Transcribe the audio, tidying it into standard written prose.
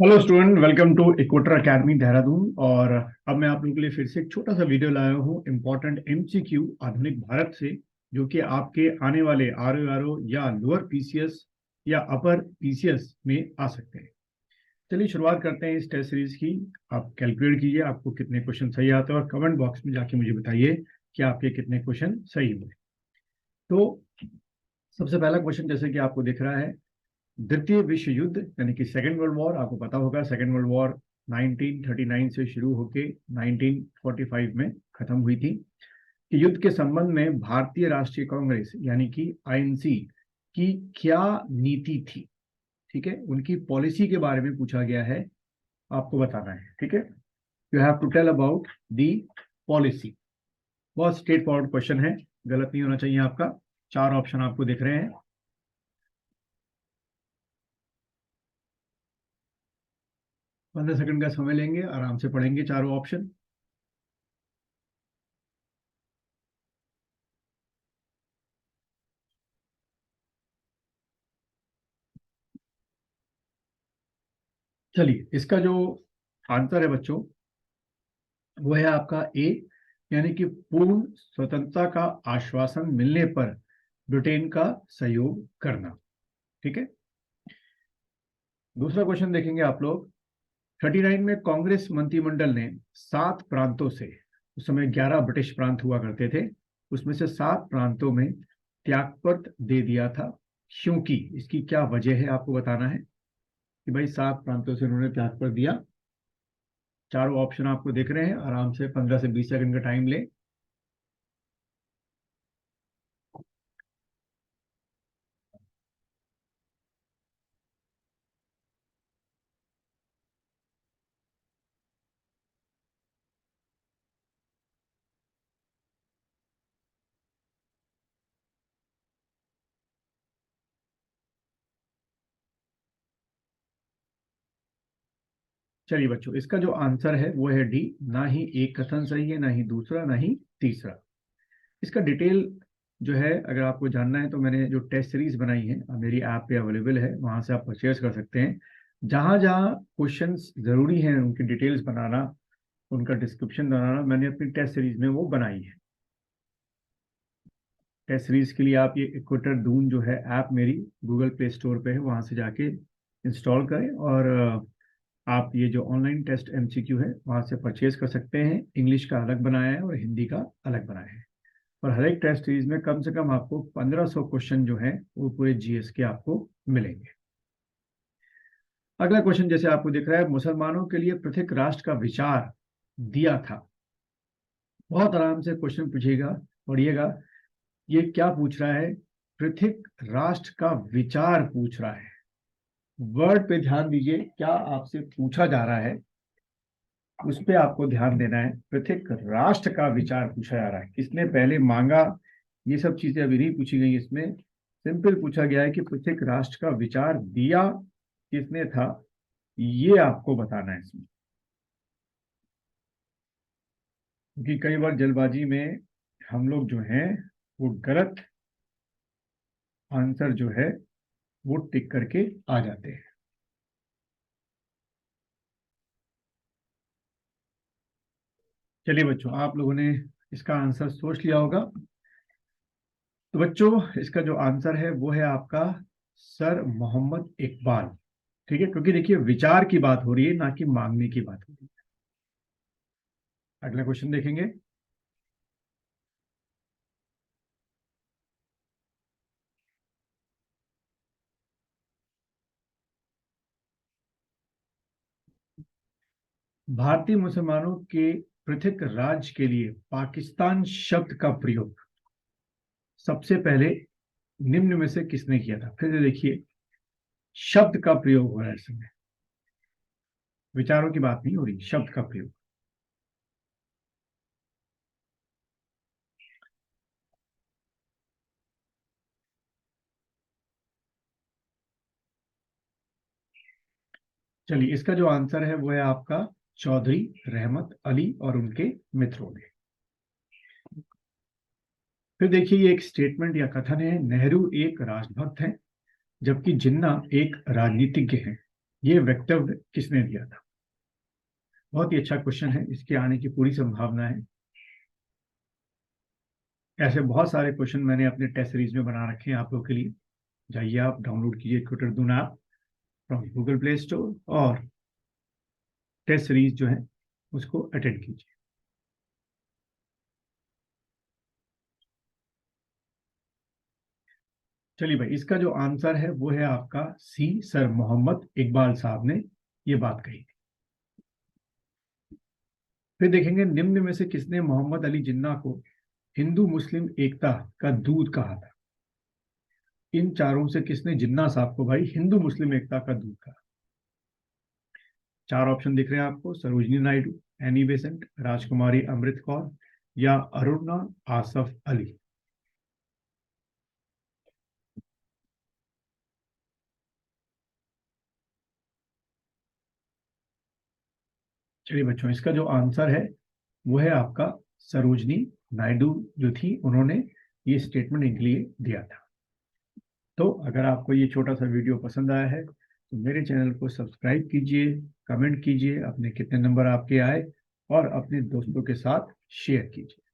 Hello student, welcome to Equator academy Dehradun. और अब मैं आप लोगों के लिए फिर से एक छोटा सा वीडियो लाया हूँ इम्पोर्टेंट एमसीक्यू आधुनिक भारत से, जो कि आपके आने वाले आरओ या लोअर पीसीएस या अपर पीसीएस में आ सकते हैं। चलिए शुरुआत करते हैं इस टेस्ट सीरीज की। आप कैलकुलेट कीजिए आपको कितने क्वेश्चन सही आते हैं और कमेंट बॉक्स में जाके मुझे बताइए कि आपके कितने क्वेश्चन सही हुए। तो सबसे पहला क्वेश्चन जैसे कि आपको दिख रहा है, द्वितीय विश्व युद्ध यानी कि सेकेंड वर्ल्ड वॉर, आपको पता होगा सेकेंड वर्ल्ड वॉर 1939 से शुरू होकर 1945 में खत्म हुई थी। कि युद्ध के संबंध में भारतीय राष्ट्रीय कांग्रेस यानी कि आईएनसी की क्या नीति थी। ठीक है, उनकी पॉलिसी के बारे में पूछा गया है, आपको बताना है। ठीक है, you have to tell about the policy. बहुत स्ट्रेट फॉरवर्ड क्वेश्चन है, गलत नहीं होना चाहिए आपका। चार ऑप्शन आपको दिख रहे हैं। 15 सेकंड का समय लेंगे, आराम से पढ़ेंगे चारों ऑप्शन। चलिए, इसका जो आंसर है बच्चों, वो है आपका ए, यानी कि पूर्ण स्वतंत्रता का आश्वासन मिलने पर ब्रिटेन का सहयोग करना। ठीक है, दूसरा क्वेश्चन देखेंगे आप लोग। 39 में कांग्रेस मंत्रिमंडल ने 7 प्रांतों से, उस समय 11 ब्रिटिश प्रांत हुआ करते थे, उसमें से 7 प्रांतों में त्यागपत्र दे दिया था। क्योंकि इसकी क्या वजह है आपको बताना है कि भाई 7 प्रांतों से उन्होंने त्यागपत्र दिया। चारों ऑप्शन आपको दिख रहे हैं, आराम से 15 से 20 सेकंड का टाइम ले। चलिए बच्चों, इसका जो आंसर है वो है डी। ना ही एक कथन सही है, ना ही दूसरा, ना ही तीसरा। इसका डिटेल जो है, अगर आपको जानना है तो मैंने जो टेस्ट सीरीज बनाई है मेरी ऐप पे अवेलेबल है, वहां से आप परचेज कर सकते हैं। जहां जहां क्वेश्चंस जरूरी हैं उनकी डिटेल्स बनाना, उनका डिस्क्रिप्शन बनाना, मैंने अपनी टेस्ट सीरीज में वो बनाई है। टेस्ट सीरीज के लिए आप ये इक्वेटर दून जो है ऐप मेरी गूगल प्ले स्टोर पे है, वहां से जाके इंस्टॉल करें और आप ये जो ऑनलाइन टेस्ट एमसीक्यू है वहां से परचेज कर सकते हैं। इंग्लिश का अलग बनाया है और हिंदी का अलग बनाया है। और हर एक टेस्ट सीरीज में कम से कम आपको 1500 क्वेश्चन जो है वो पूरे जीएस के आपको मिलेंगे। अगला क्वेश्चन जैसे आपको दिख रहा है, मुसलमानों के लिए पृथक राष्ट्र का विचार दिया था। बहुत आराम से क्वेश्चन पूछेगा, पढ़िएगा। ये क्या पूछ रहा है? पृथक राष्ट्र का विचार पूछ रहा है। वर्ड पे ध्यान दीजिए, क्या आपसे पूछा जा रहा है उस पर आपको ध्यान देना है। पृथक राष्ट्र का विचार पूछा जा रहा है, किसने पहले मांगा, ये सब चीजें अभी नहीं पूछी गई इसमें। सिंपल पूछा गया है कि पृथक राष्ट्र का विचार दिया किसने था, ये आपको बताना है इसमें। क्योंकि कई बार जल्दबाजी में हम लोग जो हैं वो गलत आंसर जो है वो टिक करके आ जाते हैं। चलिए बच्चों, आप लोगों ने इसका आंसर सोच लिया होगा। तो बच्चों, इसका जो आंसर है वो है आपका सर मोहम्मद इकबाल। ठीक है, क्योंकि देखिए विचार की बात हो रही है, ना कि मांगने की बात हो रही है। अगला क्वेश्चन देखेंगे। भारतीय मुसलमानों के पृथक राज्य के लिए पाकिस्तान शब्द का प्रयोग सबसे पहले निम्न में से किसने किया था? फिर से देखिए, शब्द का प्रयोग हो रहा है इसमें, विचारों की बात नहीं हो रही, शब्द का प्रयोग। चलिए, इसका जो आंसर है वो है आपका चौधरी रहमत अली और उनके मित्रों ने। फिर देखिए, ये एक स्टेटमेंट या कथन है, नेहरू एक राष्ट्रभक्त हैं जबकि जिन्ना एक राजनीतिज्ञ हैं। ये वक्तव्य किसने दिया था? बहुत ही अच्छा क्वेश्चन है, इसके आने की पूरी संभावना है। ऐसे बहुत सारे क्वेश्चन मैंने अपने टेस्ट सीरीज में बना रखे हैं आप लोगों के लिए। जाइए आप डाउनलोड कीजिए Twitter Doon app from Google play store और टेस्ट सीरीज जो है उसको अटेंड कीजिए। चलिए भाई, इसका जो आंसर है वो है आपका सी, सर मोहम्मद इकबाल साहब ने ये बात कही थी। फिर देखेंगे निम्न में से किसने मोहम्मद अली जिन्ना को हिंदू मुस्लिम एकता का दूत कहा था? इन चारों से किसने जिन्ना साहब को भाई हिंदू मुस्लिम एकता का दूत कहा? चार ऑप्शन दिख रहे हैं आपको, सरोजनी नायडू, एनी बेसेंट, राजकुमारी अमृत कौर या अरुणा आसफ अली। चलिए बच्चों, इसका जो आंसर है वो है आपका सरोजनी नायडू जो थी, उन्होंने ये स्टेटमेंट इनके लिए दिया था। तो अगर आपको ये छोटा सा वीडियो पसंद आया है तो मेरे चैनल को सब्सक्राइब कीजिए, कमेंट कीजिए अपने कितने नंबर आपके आए और अपने दोस्तों के साथ शेयर कीजिए।